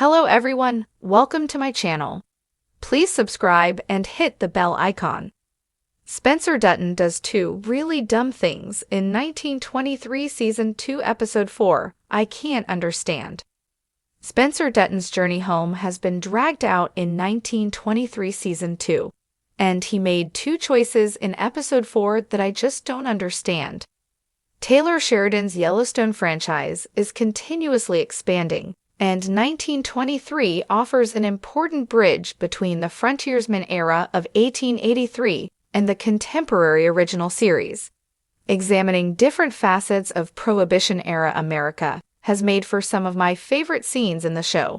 Hello everyone, welcome to my channel. Please subscribe and hit the bell icon. Spencer Dutton does two really dumb things in 1923 Season 2 Episode 4, I Can't Understand. Spencer Dutton's journey home has been dragged out in 1923 Season 2, and he made two choices in Episode 4 that I just don't understand. Taylor Sheridan's Yellowstone franchise is continuously expanding, and 1923 offers an important bridge between the frontiersman era of 1883 and the contemporary original series. Examining different facets of Prohibition-era America has made for some of my favorite scenes in the show,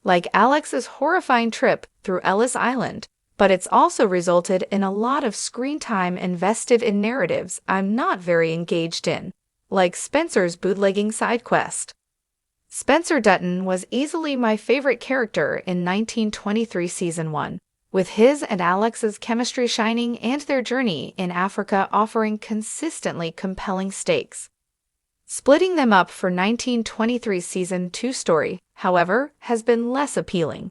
like Alex's horrifying trip through Ellis Island, but it's also resulted in a lot of screen time invested in narratives I'm not very engaged in, like Spencer's bootlegging side quest. Spencer Dutton was easily my favorite character in 1923 Season 1, with his and Alex's chemistry shining and their journey in Africa offering consistently compelling stakes. Splitting them up for 1923 Season 2 story, however, has been less appealing.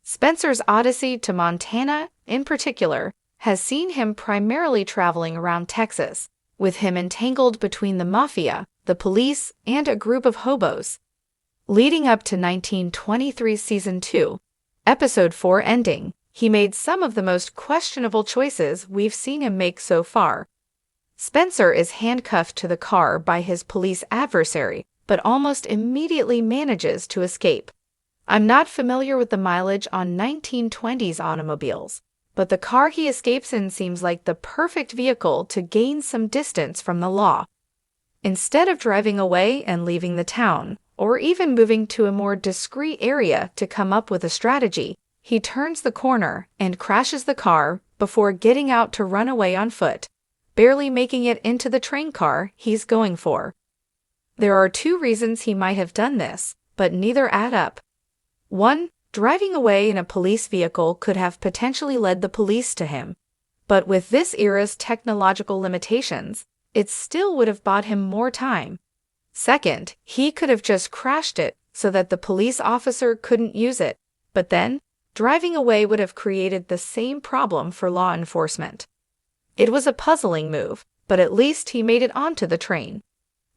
Spencer's odyssey to Montana, in particular, has seen him primarily traveling around Texas, with him entangled between the mafia, the police, and a group of hobos. Leading up to 1923 Season 2, Episode 4 ending, he made some of the most questionable choices we've seen him make so far. Spencer is handcuffed to the car by his police adversary, but almost immediately manages to escape. I'm not familiar with the mileage on 1920s automobiles, but the car he escapes in seems like the perfect vehicle to gain some distance from the law. Instead of driving away and leaving the town, or even moving to a more discreet area to come up with a strategy, he turns the corner and crashes the car before getting out to run away on foot, barely making it into the train car he's going for. There are two reasons he might have done this, but neither add up. 1. Driving away in a police vehicle could have potentially led the police to him, but with this era's technological limitations, it still would have bought him more time. Second, he could have just crashed it so that the police officer couldn't use it, but then, driving away would have created the same problem for law enforcement. It was a puzzling move, but at least he made it onto the train.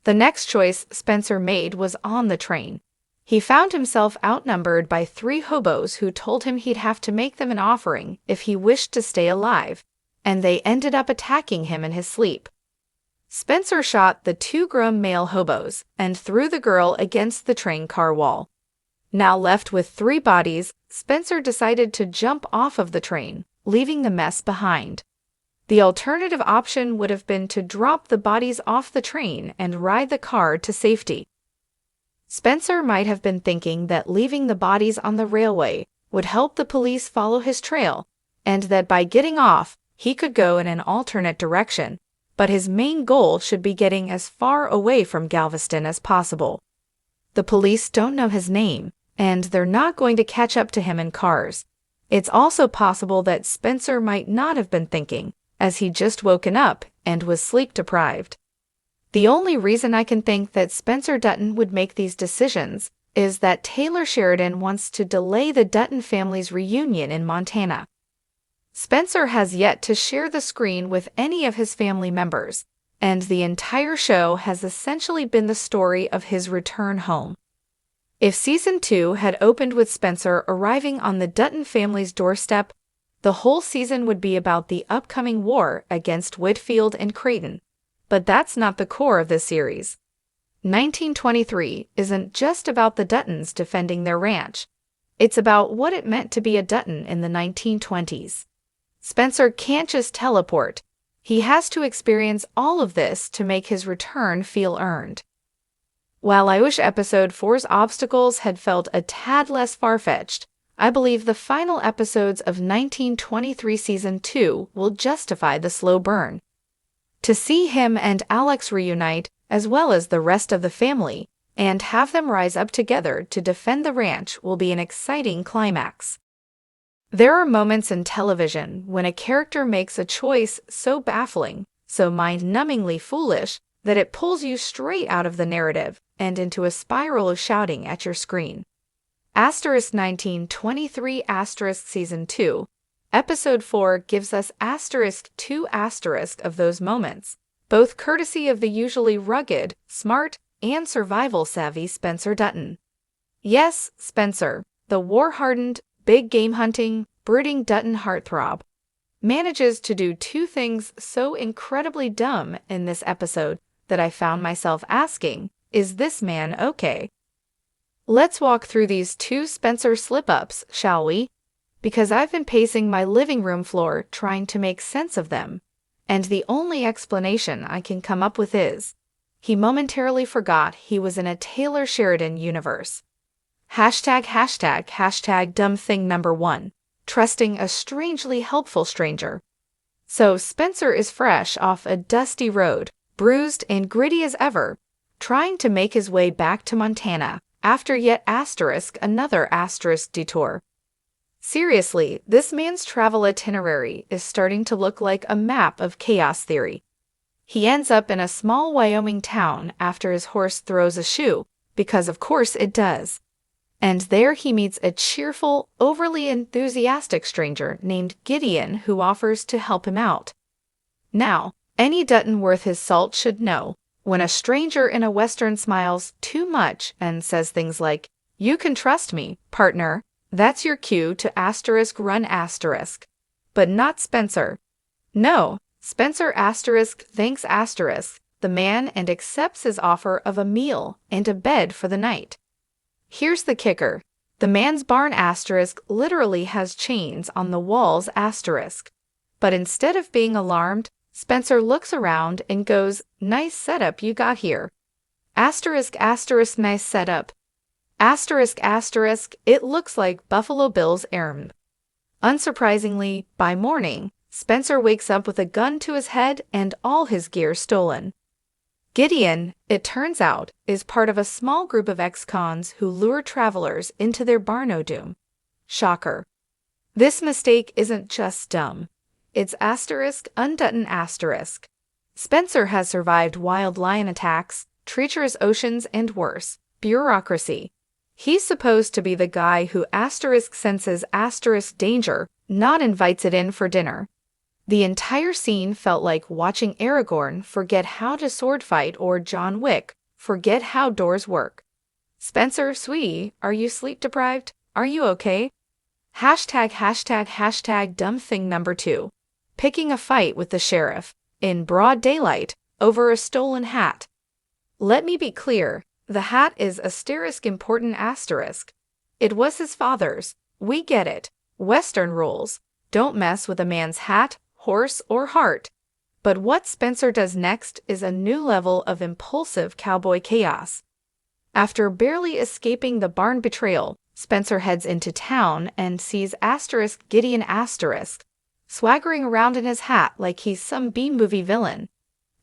The next choice Spencer made was on the train. He found himself outnumbered by 3 hobos who told him he'd have to make them an offering if he wished to stay alive, and they ended up attacking him in his sleep. Spencer shot the 2 grown male hobos and threw the girl against the train car wall. Now left with 3 bodies, Spencer decided to jump off of the train, leaving the mess behind. The alternative option would have been to drop the bodies off the train and ride the car to safety. Spencer might have been thinking that leaving the bodies on the railway would help the police follow his trail, and that by getting off, he could go in an alternate direction, but his main goal should be getting as far away from Galveston as possible. The police don't know his name, and they're not going to catch up to him in cars. It's also possible that Spencer might not have been thinking, as he'd just woken up and was sleep-deprived. The only reason I can think that Spencer Dutton would make these decisions is that Taylor Sheridan wants to delay the Dutton family's reunion in Montana. Spencer has yet to share the screen with any of his family members, and the entire show has essentially been the story of his return home. If Season 2 had opened with Spencer arriving on the Dutton family's doorstep, the whole season would be about the upcoming war against Whitfield and Creighton. But that's not the core of this series. 1923 isn't just about the Duttons defending their ranch. It's about what it meant to be a Dutton in the 1920s. Spencer can't just teleport. He has to experience all of this to make his return feel earned. While I wish Episode 4's obstacles had felt a tad less far-fetched, I believe the final episodes of 1923 Season 2 will justify the slow burn. To see him and Alex reunite, as well as the rest of the family, and have them rise up together to defend the ranch will be an exciting climax. There are moments in television when a character makes a choice so baffling, so mind-numbingly foolish, that it pulls you straight out of the narrative and into a spiral of shouting at your screen. Asterisk 1923 asterisk Season 2. Episode 4 gives us asterisk 2 asterisk of those moments, both courtesy of the usually rugged, smart, and survival-savvy Spencer Dutton. Yes, Spencer, the war-hardened, big-game hunting, brooding Dutton heartthrob, manages to do two things so incredibly dumb in this episode that I found myself asking, is this man okay? Let's walk through these two Spencer slip-ups, shall we? Because I've been pacing my living room floor trying to make sense of them, and the only explanation I can come up with is, he momentarily forgot he was in a Taylor Sheridan universe. Hashtag dumb thing number 1. Trusting a strangely helpful stranger. So Spencer is fresh off a dusty road, bruised and gritty as ever, trying to make his way back to Montana after yet another detour. Seriously, this man's travel itinerary is starting to look like a map of chaos theory. He ends up in a small Wyoming town after his horse throws a shoe, because of course it does. And there he meets a cheerful, overly enthusiastic stranger named Gideon who offers to help him out. Now, any Dutton worth his salt should know, when a stranger in a Western smiles too much and says things like, "You can trust me, partner," that's your cue to run asterisk. But not Spencer. No, Spencer thanks the man and accepts his offer of a meal and a bed for the night. Here's the kicker. The man's barn literally has chains on the walls But instead of being alarmed, Spencer looks around and goes, "Nice setup you got here." Nice setup. It looks like Buffalo Bill's errand. Unsurprisingly, by morning, Spencer wakes up with a gun to his head and all his gear stolen. Gideon, it turns out, is part of a small group of ex-cons who lure travelers into their barno doom. Shocker. This mistake isn't just dumb. It's undutton. Spencer has survived wild lion attacks, treacherous oceans, and worse, bureaucracy. He's supposed to be the guy who senses danger, not invites it in for dinner. The entire scene felt like watching Aragorn forget how to sword fight or John Wick forget how doors work. Spencer, sweetie, are you sleep deprived? Are you okay? Hashtag dumb thing number 2. Picking a fight with the sheriff, in broad daylight, over a stolen hat. Let me be clear, the hat is important asterisk. It was his father's. We get it. Western rules. Don't mess with a man's hat, horse, or heart. But what Spencer does next is a new level of impulsive cowboy chaos. After barely escaping the barn betrayal, Spencer heads into town and sees Gideon swaggering around in his hat like he's some B-movie villain.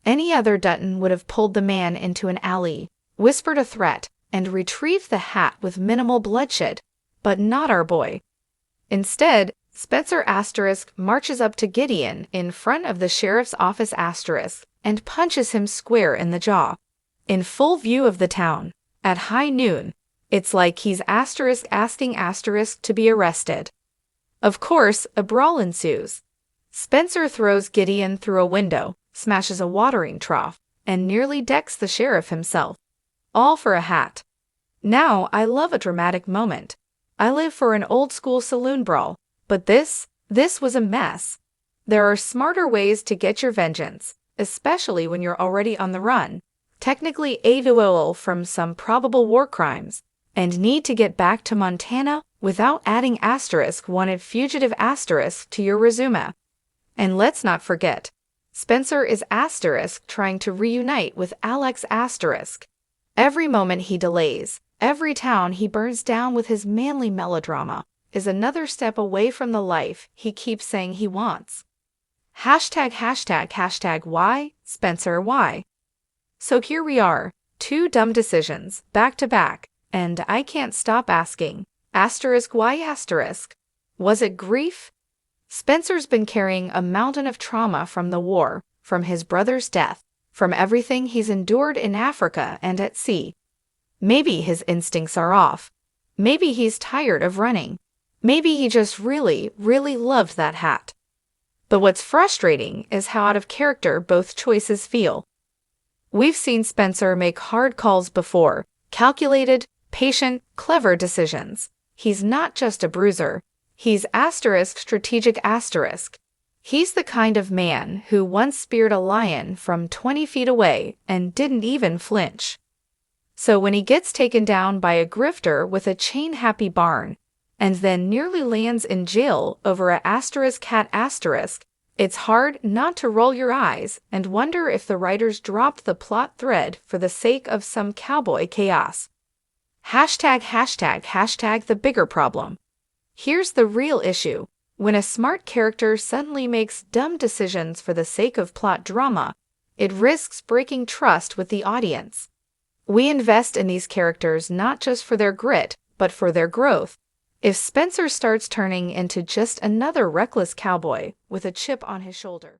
Any other Dutton would have pulled the man into an alley, whispered a threat, and retrieved the hat with minimal bloodshed, but not our boy. Instead, Spencer marches up to Gideon in front of the sheriff's office and punches him square in the jaw. In full view of the town, at high noon, it's like he's asking to be arrested. Of course, a brawl ensues. Spencer throws Gideon through a window, smashes a watering trough, and nearly decks the sheriff himself. All for a hat. Now, I love a dramatic moment. I live for an old-school saloon brawl. But this was a mess. There are smarter ways to get your vengeance, especially when you're already on the run, technically AWOL from some probable war crimes, and need to get back to Montana without adding wanted fugitive to your resume. And let's not forget, Spencer is trying to reunite with Alex Every moment he delays, every town he burns down with his manly melodrama, is another step away from the life he keeps saying he wants. Hashtag why, Spencer, why? So here we are, two dumb decisions, back to back, and I can't stop asking, why ? Was it grief? Spencer's been carrying a mountain of trauma from the war, from his brother's death, from everything he's endured in Africa and at sea. Maybe his instincts are off. Maybe he's tired of running. Maybe he just really, really loved that hat. But what's frustrating is how out of character both choices feel. We've seen Spencer make hard calls before, calculated, patient, clever decisions. He's not just a bruiser. He's strategic. He's the kind of man who once speared a lion from 20 feet away and didn't even flinch. So when he gets taken down by a grifter with a chain-happy barn, and then nearly lands in jail over a cat, it's hard not to roll your eyes and wonder if the writers dropped the plot thread for the sake of some cowboy chaos. Hashtag the bigger problem. Here's the real issue. When a smart character suddenly makes dumb decisions for the sake of plot drama, it risks breaking trust with the audience. We invest in these characters not just for their grit, but for their growth. If Spencer starts turning into just another reckless cowboy with a chip on his shoulder,